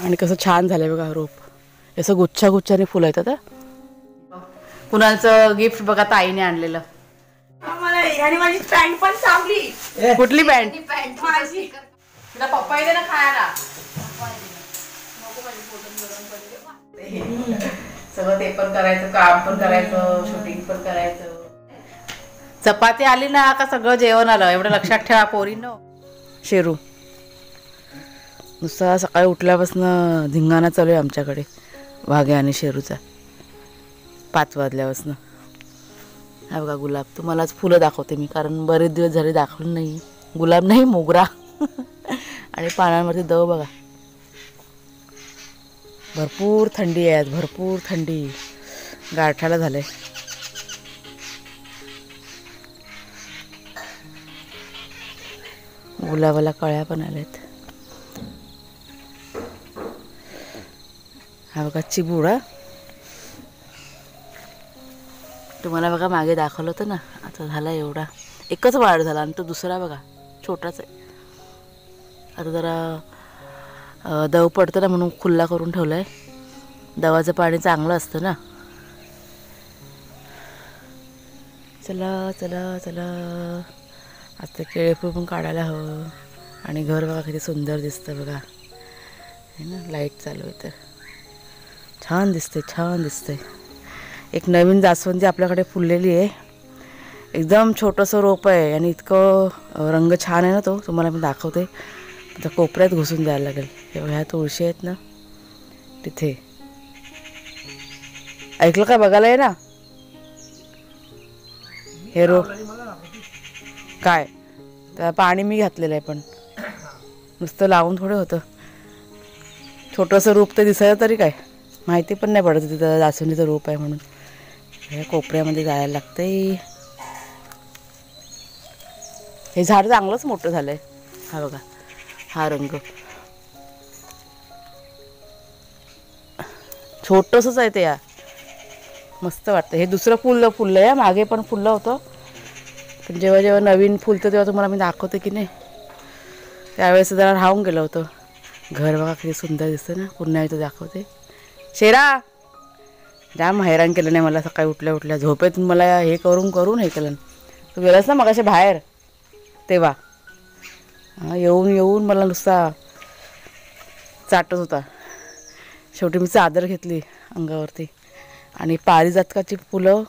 आणि कसं छान झालंय बघा रोप. असं गुच्छा गुच्छाने फुलं येतात. कुणाचं गिफ्ट बघा ताईने आणलेलं. आणि माझी पॅन्ट पण चांगली. कुठली पॅन्ट? माझी. तुला पप्पा येते ना खायला. सगळं ते पण करायचं, काम पण करायचं, शूटिंग पण करायचं. चपाती आली ना का सगळं जेवण आलं. एवढं लक्षात ठेवा पोरींनो. शेरू नुसता सकाळी उठल्यापासून धिंगाणा चालू आहे आमच्याकडे वाघ्या आणि शेरूचा. 5 वाजल्यापासून. हा बघा गुलाब. तुम्हालाच फुलं दाखवते मी, कारण बरेच दिवस झाले दाखवलं नाही. गुलाब नाही, मोगरा. आणि पानांवरती दव बघा. भरपूर थंडी आहे आज, भरपूर थंडी. गारठ्याला झालंय. गुलाबाला कळ्या पण आल्यात. हा बघा चिबूड. तुम्हाला बघा मागे दाखवलं होतं ना, आता झाला एवढा. एकच वाढ झाला आणि तो दुसरा बघा छोटाच आहे. आता जरा दव पडतं ना म्हणून खुल्ला करून ठेवला आहे. दवाचं पाणी चांगलं असतं ना. चला चला चला. आता केळफूल पण काढायला हवं. आणि घर बघा किती सुंदर दिसतं बघा, है ना. लाईट चालू आहे तर छान दिसते, छान दिसते. एक नवीन जास्वंदी आपल्याकडे फुललेली आहे. एकदम छोटंसं रोप आहे आणि इतकं रंग छान आहे ना तो. तुम्हाला मी दाखवते. आता कोपऱ्यात घुसून जायला लागेल. ह्या तुळशी आहेत ना तिथे. ऐकलं का? बघायला आहे ना हे रोप. काय तर पाणी मी घातलेलं आहे, पण नुसतं लावून थोडं होतं. छोटंसं रोप तर दिसायला तरी काय माहिती पण नाही पडत तिथं जास्वंदीचं रोप आहे म्हणून. हे कोपऱ्यामध्ये जायला लागतंय. हे झाड चांगलंच मोठं झालंय. हा बघा हा रंग छोटंसंच आहे ते. या मस्त वाटतं. हे दुसरं फुललं आहे. मागे पण फुललं होतं, पण जेव्हा जेव्हा नवीन फुलतं तेव्हा तुम्हाला मी दाखवते की नाही. त्यावेळेस जरा राहून गेलं होतं. घर बघा किती सुंदर दिसतं ना. पुन्हा इथं दाखवते. शेरा जाम हैराण केलं नाही मला सकाळी उठल्या उठल्या. झोपेतून मला हे करून करून हे केलं. तू गेलास ना मगाशी बाहेर तेव्हा. येऊन येऊन मला नुसता चाटत होता. शेवटी मी चादर घेतली अंगावरती. आणि पारिजातकाची फुलं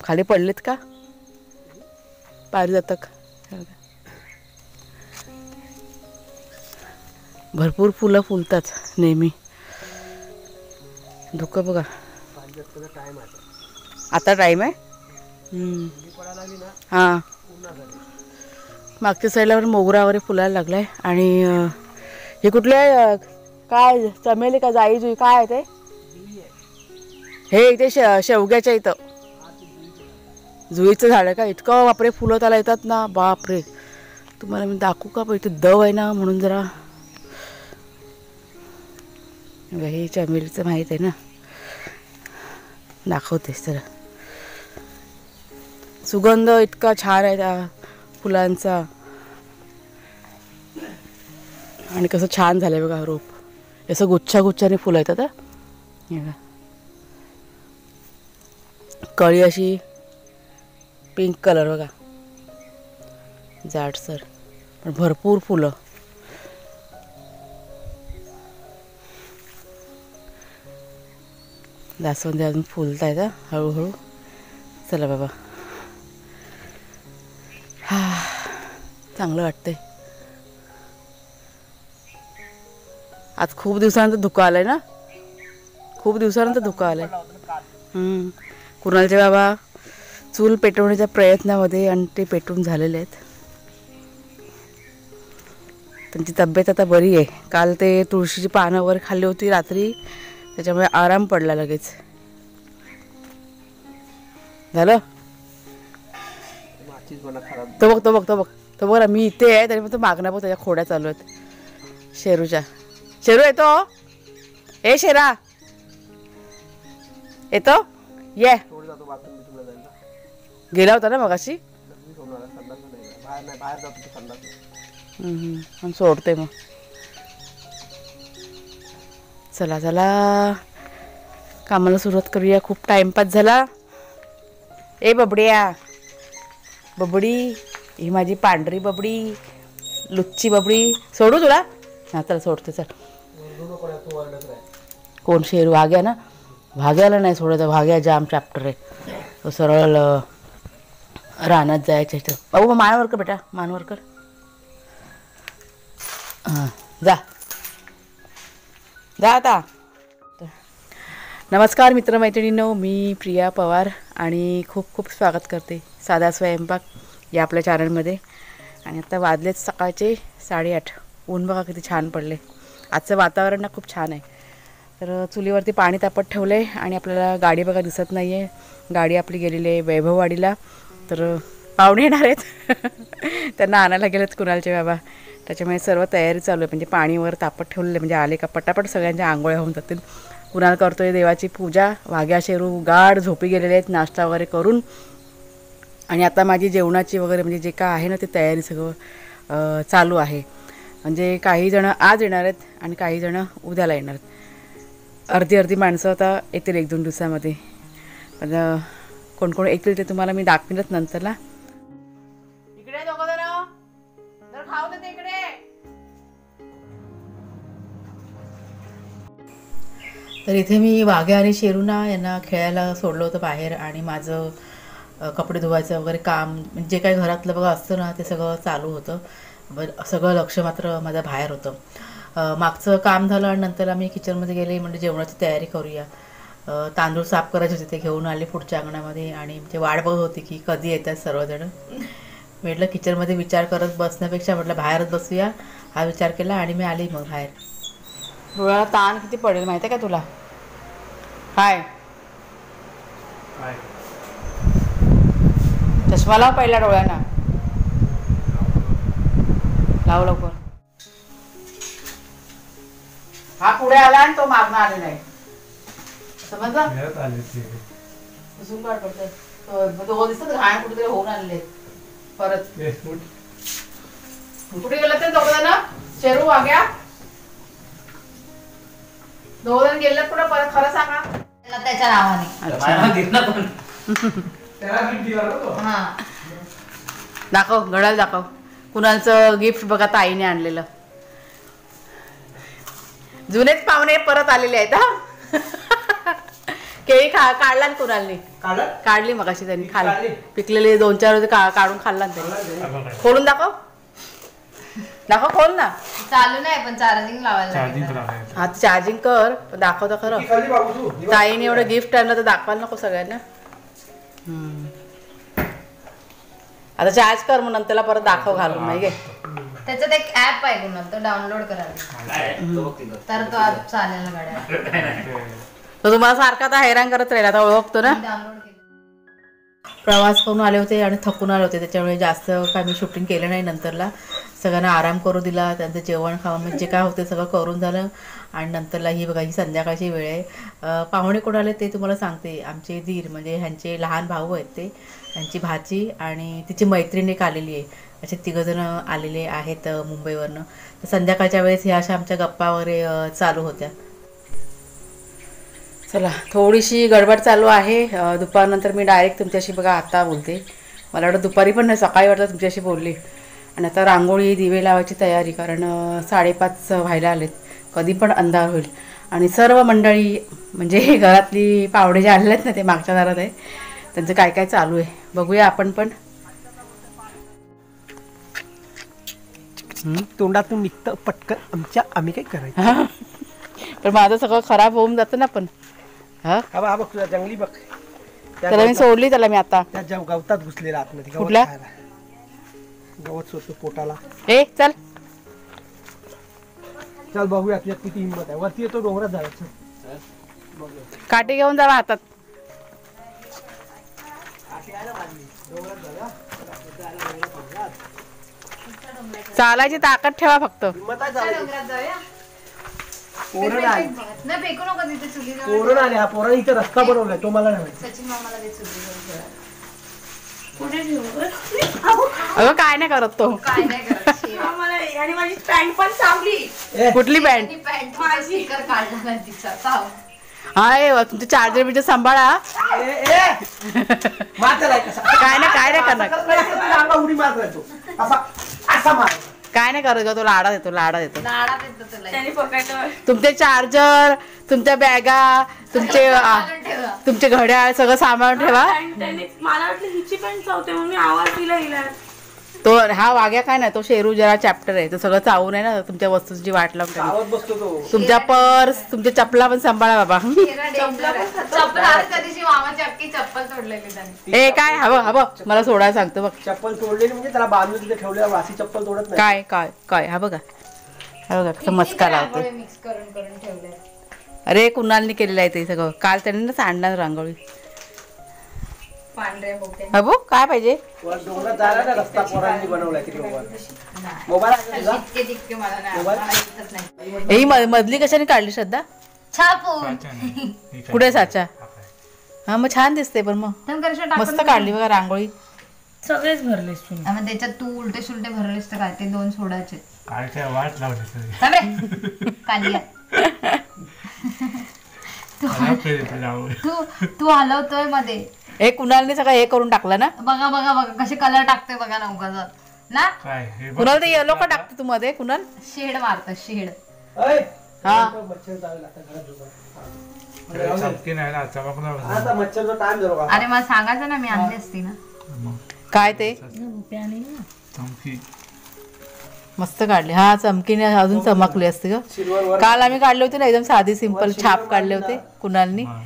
खाली पडलेत का? पारिजातक भरपूर फुलं फुलतात नेहमी. धुकं बघा. आता टाईम आहे. हां मागच्या साईडला मोगरा वगैरे फुलायला लागलाय. आणि हे कुठले काय चमेली का जाई जुई काय आहे ते? हे इथे शेवग्याच्या इथं जुईचं झाड आहे का? इतकं बापरे फुलं त्याला येतात ना, बापरे. तुम्हाला मी दाखवू का? पण इथे दव आहे ना म्हणून जरा. हे चमेलीचं माहीत आहे ना, दाखवतेस जरा. सुगंध इतका छान आहे त्या फुलांचा. आणि कसं छान झालंय बघा रोप. असं गुच्छा गुच्छाने फुलं येतात. कळी अशी पिंक कलर बघा, जाडसर, पण भरपूर फुलं. जास्वंदी अजून फुलतायत हळूहळू. चला बाबा. हा चांगलं वाटतंय. आज खूप दिवसानंतर धुकं आलंय ना. खूप दिवसानंतर धुकं आलंय. कुणालचे बाबा चूल पेटवण्याच्या प्रयत्नामध्ये आणि ते पेटून झालेले आहेत. त्यांची तब्येत आता बरी आहे. काल ते तुळशीची पानं वगैरे खाल्ली होती रात्री, त्याच्यामुळे आराम पडला लगेच. झालं. तो बघ तो बघ तो बघ तो बघ ना. मी इथे आहे तरी मग तो मागण्या बघ त्याच्या खोड्या चालू आहेत शेरूच्या. शेरू येतो. ए शेरा येतो. ये गेला होता ना मगाशी. आणि सोडते मग. चला चला कामाला सुरुवात करूया. खूप टाइमपास झाला. ए बबड्या, बबडी, ही माझी पांढरी बबडी, लुच्ची बबडी. सोडू तुला? हां चल सोडते. चल. कोण शेरू? भाग्या ना. भाग्याला नाही सोडायचं. भाग्या जाम चॅप्टर आहे. तो सरळ रानात जायचं इथं. बाबू मानवर कर बेटा, मानवर कर. हां जा जा आता. नमस्कार मित्रमैत्रिणींनो, मी प्रिया पवार आणि खूप खूप स्वागत करते साधा स्वयंपाक या आपल्या चॅनलमध्ये. आणि आता वाजलेत सकाळचे 8:30. ऊन बघा किती छान पडले. आजचं वातावरण ना खूप छान आहे. तर चुलीवरती पाणी तापत ठेवलं आहे आणि आपल्याला गाडी बघा दिसत नाही आहे. गाडी आपली गेलेली आहे वैभववाडीला. तर पाहुणे येणार आहेत. त्यांना आणायला गेलेत कुणालचे बाबा. त्याच्यामुळे सर्व तयारी चालू आहे. म्हणजे पाणीवर तापत ठेवलेलं म्हणजे आले का पटापट सगळ्यांच्या आंघोळ्या होऊन जातील. कुणाल करतो आहे देवाची पूजा. वाघ्या शेरू गाढ झोपी गेलेले आहेत नाश्ता वगैरे करून. आणि आता माझी जेवणाची वगैरे म्हणजे जे काय आहे ना ते तयारी सगळं चालू आहे. म्हणजे काही जणं आज येणार आहेत आणि काही जणं उद्याला येणार आहेत. अर्धी माणसं आता येतील 1-2 दिवसामध्ये. पण कोण कोण येतील ते तुम्हाला मी दाखवीनच नंतरला. इकडे दोघं जण जर खाऊ देते इकडे. तर इथे मी वाघ्या आणि शेरूना यांना खेळायला सोडलं होतं बाहेर. आणि माझं कपडे धुवायचं वगैरे काम जे काही घरातलं बघा असतं ना ते सगळं चालू होतं. सगळं लक्ष मात्र माझं बाहेर होतं. मागचं काम झालं आणि नंतर आम्ही किचनमध्ये गेले म्हणजे जेवणाची तयारी करूया. तांदूळ साफ करायचे होते ते घेऊन आले पुढच्या अंगणामध्ये. आणि म्हणजे वाट बघत होती की कधी येतात सर्वजण. म्हटलं किचनमध्ये विचार करत बसण्यापेक्षा म्हटलं बाहेरच बसूया हा विचार केला आणि मी आली मग बाहेर. डोळ्याला ताण किती पडेल माहिती आहे का तुला? काय चष्मा लाव पहिला डोळ्यांना. लाव लवकर. हा पुढे आला आणि तो मागणं आलेला आहे समजलं. बसून काढ पडतं. दोघं दिसतात घाण कुठेतरी होऊन आलेले परत. कुठे गेलं ते दोघं जण? शेरू वाघ्या दोघं जण गेलेत कुठं परत? खरं सांगा. त्याच्या नावाने दाखव घड्याळ दाखव. कुणाचं गिफ्ट बघा ताईने आणलेलं. जुनेच पाहुणे परत आलेले आहेत. हा केळी काढला कुणालनी काढली मगाशी त्यांनी खाल्ली. पिकलेले 2-4 होते काढून खाल्ला त्यांनी. खोलून दाखव. दाखव खोल ना. चालू नाही पण चार्जिंग लावायला. हा चार्जिंग कर दाखव तर खरं. ताईने एवढं गिफ्ट आणलं तर दाखवायला नको सगळ्यांना. आता चार्ज कर मग नंतरला परत दाखव घालून माहिती. त्याच्यात एक ऍप आहे कुणाल तो डाउनलोड करायला तर तो ऍप चालेल गाड्या. तो तुम्हाला सारखा आता हैराण करत राहील. आता ओळखतो ना. डाउनलोड केलं. प्रवास करून आले होते आणि थकून आले होते त्याच्यामुळे जास्त काय मी शूटिंग केलं नाही. नंतरला सगळ्यांना आराम करू दिला. त्यांचं जेवण खावं म्हणजे जे काय होते सगळं करून झालं. आणि नंतरला ही बघा ही संध्याकाळची वेळ आहे. पाहुणे कोण आले ते तुम्हाला सांगते. आमचे दीर म्हणजे ह्यांचे लहान भाऊ आहेत ते. त्यांची भाची आणि तिची मैत्रीण एक आलेली आहे. असे 3 जण आलेले आहेत मुंबईवरनं. तर संध्याकाळच्या वेळेस ह्या अशा आमच्या गप्पा वगैरे चालू होत्या. चला थोडीशी गडबड चालू आहे. दुपारनंतर मी डायरेक्ट तुमच्याशी बघा आता बोलते. मला वाटतं दुपारी पण नाही सकाळी वाटतं तुमच्याशी बोलली. आणि आता रांगोळी दिवे लावायची तयारी कारण 5:30 व्हायला आलेत. कधी पण अंधार होईल. आणि सर्व मंडळी म्हणजे घरातली पाहुणे जे आलेले आहेत ना ते मागच्या दारात आहे. त्यांचं काय काय चालू आहे बघूया आपण पण. तोंडातून निघतं पटकन आम्ही काय करायचं. पण माझं सगळं खराब होऊन जातं ना पण. हा हा बघ तुला जंगली बघ. त्याला मी सोडली त्याला मी आता. त्या गवतात घुसलेला आतमध्ये. कुठल्या गवत सोडतो पोटाला. ए चल चल बघूया तुझ्यात किती हिंमत आहे. वरती येतो डोंगरात जायचं. काठी घेऊन जावा हातात. चालायची ताकद ठेवा फक्त. नाही फेकू नको तिथे चुलीजवळ. पोरण आले. हा पोरण इथे रस्ता बनवलाय तो मला नाही माहिती. सचिन मामाला दे चुलीजवळ. पुढे ठेवू. अगं काय नाही करत तो. काय नाही करत शेव. मला आणि माझी पॅन्ट पण चावली. कुठली बँड? ती पॅन्ट माझी स्टिकर काढला नाही तिचा चाव. हाय तुमचे चार्जर बिजर सांभाळा. मारताय कसा काय नाही करणार. उडी मारतो असा असा मार. काय नाही करत ग, तो लाडा देतो. लाडात येतो तुला. त्याने पकडलं. तुमचे चार्जर, तुमच्या बॅगा, तुमचे ठेवा. तुमचे घड्याळ सगळं सांभाळून ठेवा. आणि त्याने मला वाटलं हिची पॅन्ट चावते म्हणून मी आवाज दिला हिला. तो हा वाग्या काय नाही, तो शेरू जरा चॅप्टर आहे. तो सगळं चावू नये ना तुमच्या वस्तूंची वाट लावून ठेवा. आवाज बसतो तो. तुमच्या पर्स, तुमच्या चपला पण सांभाळा बाबा. हिरा danger आहे. चप्पल आज कधीची मामाची अख्खी चप्पल तोडलेली त्याने. ए काय हवं हवं मला सोडायला सांगतो बघ. चप्पल तोडलेली म्हणजे त्याला बांधून तिथे ठेवलेला वासी चप्पल तोडत नाही. काय काय काय हा बघा, हा बघा कसं मस्का लावते. मिक्स करून करून ठेवले. अरे कुणालनी केलेलं आहे ते सगळं. काल त्यांनी ना सांडणार रांगोळी. पांढरे होते. अबो काय पाहिजे. वर डोंगरात जायला ना रस्ता पोरांनी बनवलाय तिथे मोबाईल आहे तुझा? इतके तितके मला नाही मोबाईल? मला येतच नाही. ही मधली कशाने काढली श्रद्धा? छापून कुठे साचा? हा मग छान दिसते पण मग तर कशा टाकून मस्त काढली बघा रांगोळी. सगळेच भरलेस तुम्ही. मग त्याच्यात तू उलटे सुलटे भरलेस तर काय ते 2 सोडायचे. काय काय वाट लावली तरी थांबे. काढल्या. खराब केली ती रांगोळी. तू हलवतोय मध्ये. हे कुणालने सगळं हे करून टाकलं ना. बघा बघा बघा कसे कलर टाकतोय बघा ना उगाच ना. काय हे बघ. कुणाल ते येलो का टाकते तू मध्ये कुणाल? शेड मारत शेड. अय, हा मच्छर चावेल आता घरात झोपा. त्याला चमकी नाही ना चमकणार नाही. आता मच्छरचा टाइम झालो का? अरे मला सांगायचं ना मी आणली असती ना. काय ते चमकी मस्त काढले. हा चमकीने अजून चमकली असते ग. सिल्वर वर काल आम्ही काढले होते ना एकदम साधी सिंपल छाप काढले होते कुणालनी. हा.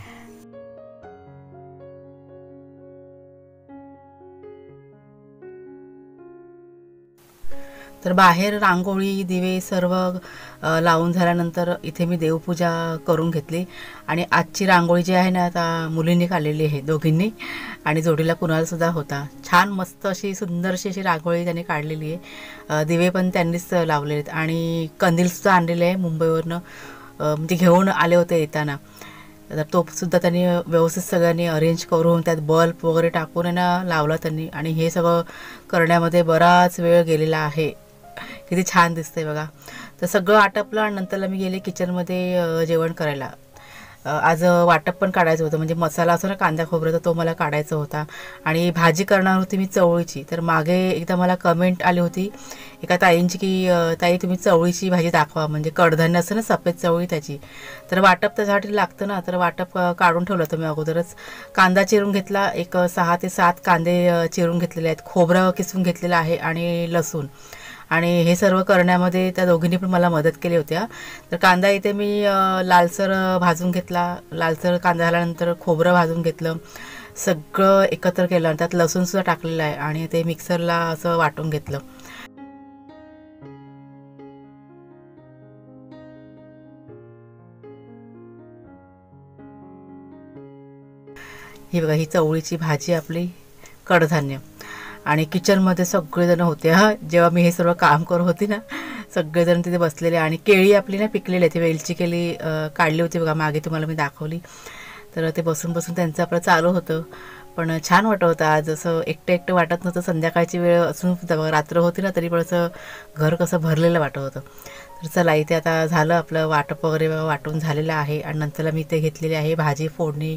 तर बाहेर रांगोळी दिवे सर्व लावून झाल्यानंतर इथे मी देवपूजा करून घेतली. आणि आजची रांगोळी जी आहे ना आता मुलींनी काढलेली आहे दोघींनी, आणि जोडीला कुणालसुद्धा होता. छान मस्त अशी सुंदरशी अशी रांगोळी त्यांनी काढलेली आहे. दिवे पण त्यांनीच लावलेले आहेत आणि कंदीलसुद्धा आणलेले आहे मुंबईवरनं. म्हणजे घेऊन आले होते येताना. तर तो सुद्धा त्यांनी व्यवस्थित सगळ्यांनी अरेंज करून त्यात बल्ब वगैरे टाकून आहे ना लावला त्यांनी. आणि हे सगळं करण्यामध्ये बराच वेळ गेलेला आहे. किती छान दिसतंय बघा. तर सगळं आटपलं आणि नंतरला मी गेले किचनमध्ये जेवण करायला. आज वाटप पण काढायचं होतं, म्हणजे मसाला असतो ना कांदा खोबऱ्याचा तो मला काढायचा होता. आणि भाजी करणार होती मी चवळीची. तर मागे एकदा मला कमेंट आली होती एका ताईंची की ताई तुम्ही चवळीची भाजी दाखवा, म्हणजे कडधान्य असतं ना सफेद चवळी त्याची. तर वाटप त्यासाठी लागतं ना, तर वाटप काढून ठेवलं होतं मी अगोदरच. कांदा चिरून घेतला, एक 6 ते 7 कांदे चिरून घेतलेले आहेत, खोबरं किसून घेतलेलं आहे आणि लसूण. आणि हे सर्व करण्यामध्ये त्या दोघींनी पण मला मदत केली होत्या. तर कांदा इथे मी लालसर भाजून घेतला. लालसर कांदा झाल्यानंतर खोबरं भाजून घेतलं, सगळं एकत्र केलं आणि त्यात लसूणसुद्धा टाकलेलं आहे आणि ते मिक्सरला असं वाटून घेतलं. ही बघा ही चवळीची भाजी आपली कडधान्य. आणि किचनमध्ये सगळेजण होते. हा जेव्हा मी हे सर्व काम करत होती ना सगळेजण तिथे बसलेले. आणि केळी आपली ना पिकलेली आहे, ती वेलची केळी काढली होती बघा मागे तुम्हाला मी दाखवली. तर ते बसून बसून त्यांचं आपलं चालू होतं. पण छान वाटत होतं आज. असं एकटं एकटं वाटत नव्हतं. संध्याकाळची वेळ असून रात्र होती ना तरी पण असं घर कसं भरलेलं वाटत होतं. तर चला इथे आता झालं आपलं वाटप वगैरे वाटून झालेलं आहे. आणि नंतरला मी इथे घेतलेली आहे भाजी फोडणी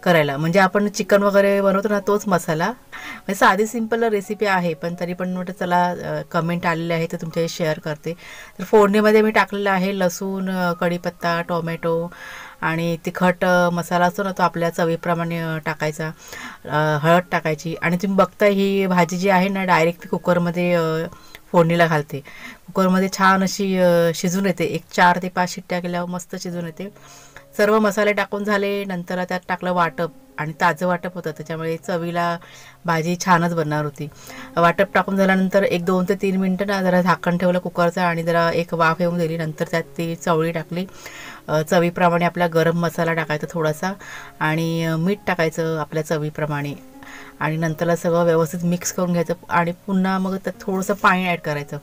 करायला. म्हणजे आपण चिकन वगैरे बनवतो ना तोच मसाला. म्हणजे साधी सिंपल रेसिपी आहे पण तरी पण म्हटलं चला कमेंट आलेले आहे तर तुमच्याशी शेअर करते. तर फोडणीमध्ये मी टाकलेलं आहे लसूण, कढीपत्ता, टोमॅटो आणि तिखट मसाला असतो ना तो आपल्या चवीप्रमाणे टाकायचा. हळद टाकायची. आणि तुम्ही बघता ही भाजी जी आहे ना डायरेक्ट कुकरमध्ये फोडणीला घालते. कुकरमध्ये छान अशी शिजून येते. एक 4 ते 5 शिट्ट्या केल्यावर मस्त शिजून येते. सर्व मसाले टाकून झाले. नंतर त्यात टाकलं वाटप आणि ताजं वाटप होतं त्याच्यामुळे चवीला भाजी छानच बनणार होती. वाटप टाकून झाल्यानंतर एक 2 ते 3 मिनटं ना जरा झाकण ठेवलं कुकरचं आणि जरा एक वाफ येऊन दिली. नंतर त्यात ती चवळी टाकली. चवीप्रमाणे आपला गरम मसाला टाकायचा थोडासा आणि मीठ टाकायचं आपल्या चवीप्रमाणे. आणि नंतरला सगळं व्यवस्थित मिक्स करून घ्यायचं. आणि पुन्हा मग त्यात थोडंसं पाणी ॲड करायचं.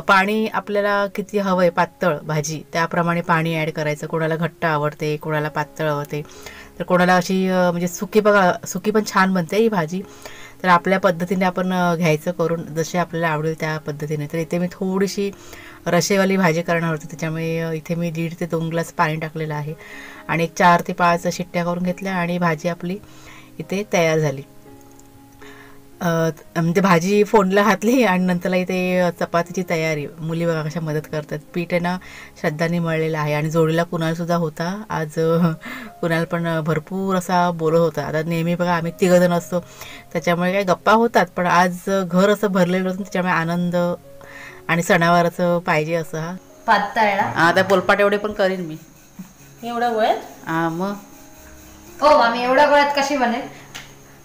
पाणी आपल्याला किती हवं आहे पातळ भाजी त्याप्रमाणे पाणी ॲड करायचं. कोणाला घट्ट आवडते, कोणाला पातळ आवडते, तर कोणाला अशी म्हणजे सुकी बघा सुकी पण छान बनते ही भाजी. तर आपल्या पद्धतीने आपण घ्यायचं करून, जसे आपल्याला आवडेल त्या पद्धतीने. तर इथे मी थोडीशी रशेवाली भाजी करणार होती, त्याच्यामुळे इथे मी 1.5 ते 2 ग्लास पाणी टाकलेलं आहे आणि एक 4 ते 5 शिट्ट्या करून घेतल्या आणि भाजी आपली इथे तयार झाली. म्हणजे भाजी फोडणीला घातली आणि नंतरला इथे चपातीची तयारी. मुली बघा कशा मदत करतात. पीठ आहे ना श्रद्धाने मळलेलं आहे आणि जोडीला कुणालसुद्धा होता आज. कुणाल पण भरपूर असा बोलत होता. आता नेहमी बघा आम्ही 3 जण असतो त्याच्यामुळे काही गप्पा होतात, पण आज घर असं भरलेलं होतं त्याच्यामुळे आनंद आणि सणावाराचं पाहिजे असं. हा पातळ ना. आता पोलपाट एवढे पण करीन मी. एवढं वयात हा मग हो मामी एवढ्या गोळ्यात कशी बनेल?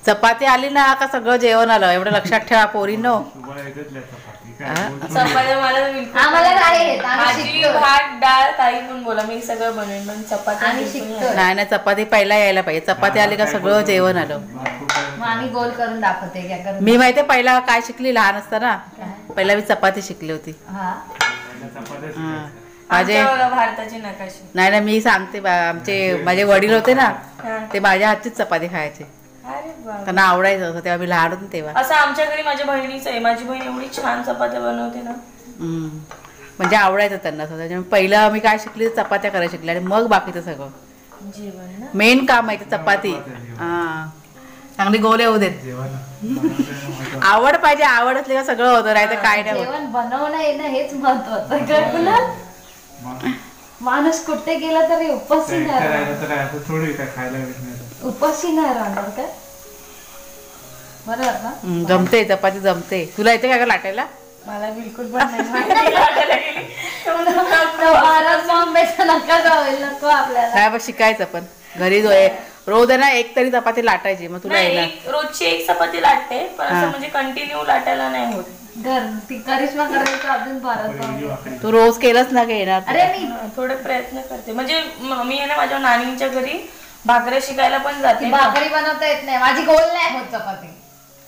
चपाती आली ना का सगळं जेवण आलं. एवढं लक्षात ठेवा पोरींनो. तुम्हाला येतच नाही चपाती. हा? चपात्या मला तर बिलकुल आम्हाला नाही येत, आम्ही भाजी शिकतोय. भात डाळ काही पण बोला मी सगळं बनवेन, पण चपाती आम्ही बिलकुल नाही. शिकतोय. नाही चपाती पहिला यायला पाहिजे. चपाती आली का सगळं जेवण आलं. मग आम्ही गोल करून दाखवते काय करून. मी माहितीये पहिला काय शिकली लहान असताना. पहिला मी चपाती शिकली होती. हा हा. माझे आमच्या बघा भारताची नकाशी. नाही मी सांगते आमचे माझे वडील होते ना हा. ते माझ्या हातचीच चपाती खायचे. अरे बाबा. त्यांना आवडायचं असं. तेव्हा मी लहान होते तेव्हा. असं आमच्या घरी माझ्या बहिणीचं आहे. माझी बहीण एवढी छान चपात्या बनवते ना. म्हणजे आवडायचं त्यांना असं. त्याच्यामुळे पहिलं मी काय शिकली चपात्या करायला शिकले आणि मग बाकीचं सगळं. जेवण ना. मेन काम आहे ते चपाती. हा चांगली गोल येऊ देत. जेवण आवड पाहिजे. आवड असली का सगळं होतं, नाही तर काय नाही होत. जेवण बनवणं येणं हेच महत्वाचं काय कुणाल? माणूस कुठे गेला तरी उपाशी नाही राहणार. राहिलं तर काय असं थोडी काय खायला भेटणार. उपाशी नाही राहणार काय बरोबर ना. जमते चपाती जमते. तुला येते काय का लाटायला? मला बिलकुल पण नाही माहिती. लाटायला गेली. भारत बॉम्बेचा नका जाईल नको आपल्याला. काय बघ शिकायचं पण घरी रोज आहे ना एक तरी चपाती लाटायची, मग तुला नाही, येणार. रोजची एक चपाती लाटते, पण असं म्हणजे कंटिन्यू लाटायला नाही होत. घर ती करिश्मा करायचं अजून भारत बॉम्बे. तू रोज केलंच ना का येणार. अरे मी थोडे प्रयत्न करते. म्हणजे मी आहे ना माझ्या नानींच्या घरी भाकऱ्या शिकायला पण जाते ती ना. भाकरी बनवता येत नाही माझी. गोल नाही होत चपाती.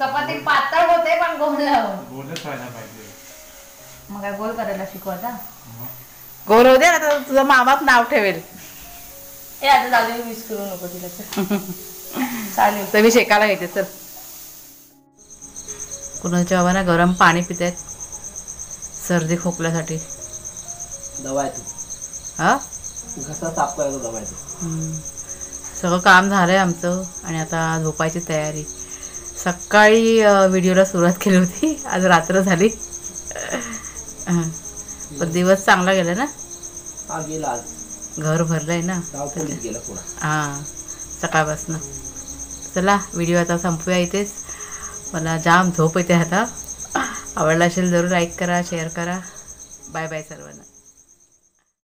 चपाती पातळ होते पण गोल नाही होत. बोलच व्हायला पाहिजे. मग काय गोल करायला शिकवता? गोल होते ना तर तुझं मामाच नाव ठेवेल. हे आता जाऊ मिस करू नको तिला. चल. चालेल. तर मी शेकायला घेते. चल कुणाच्या बाबा ना गरम पाणी पितायत सर्दी खोकल्यासाठी. दवा आहे तू. हा घसा साफ करायचा दवा आहे तू. सगळं काम झालंय आमचं आणि आता झोपायची तयारी. सकाळी व्हिडिओला सुरुवात केली होती, आज रात्र झाली. पण दिवस चांगला गेला ना. हा गेला आज. घर भरलंय ना. गाव पोलीस गेला पुढा. हां सकाळपासनं. चला व्हिडिओ आता संपूया इथेच. मला जाम झोप येते आता. आवडला असेल जरूर लाईक करा, शेअर करा. बाय बाय सर्वांना.